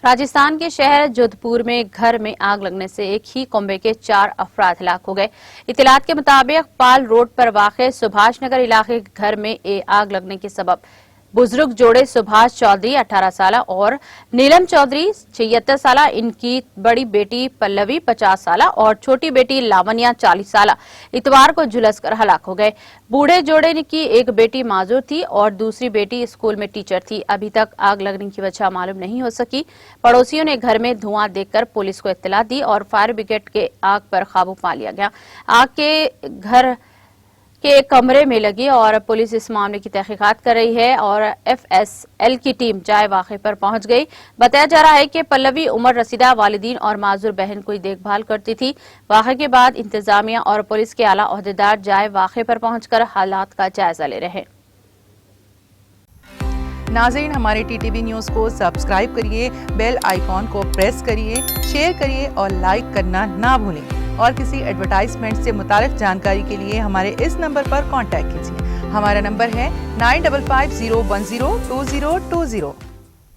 राजस्थान के शहर जोधपुर में घर में आग लगने से एक ही कुंबे के 4 अफराद हलाक हो गए। इत्तलात के मुताबिक पाल रोड पर वाक़े सुभाष नगर इलाके के घर में आग लगने के सबब बुजुर्ग जोड़े सुभाष चौधरी 18 साल और नीलम चौधरी 76 साल, इनकी बड़ी बेटी पल्लवी 50 साल और छोटी बेटी लावण्या 40 साल इतवार को झुलसकर हलाक हो गए। बूढ़े जोड़े की एक बेटी माजूर थी और दूसरी बेटी स्कूल में टीचर थी। अभी तक आग लगने की वजह मालूम नहीं हो सकी। पड़ोसियों ने घर में धुआं देखकर पुलिस को इत्तला दी और फायर ब्रिगेड के आग पर काबू पा लिया गया। आग के घर के कमरे में लगी और पुलिस इस मामले की तहकीकात कर रही है और FSL की टीम जाए वाक़े पर पहुंच गई। बताया जा रहा है कि पल्लवी उमर रसीदा वालिदीन और माजूर बहन की देखभाल करती थी। वाक़े के बाद इंतजामिया और पुलिस के आला ओहदेदार जाए वाक़े पर पहुंचकर हालात का जायजा ले रहे हैं। नाज़रीन, हमारे TTV न्यूज़ को सब्सक्राइब करिए, बेल आइकॉन को प्रेस करिए, शेयर करिए और लाइक करना ना भूलें। और किसी एडवर्टाइजमेंट से मुताल्लिक़ जानकारी के लिए हमारे इस नंबर पर कांटेक्ट कीजिए। हमारा नंबर है 9550102020।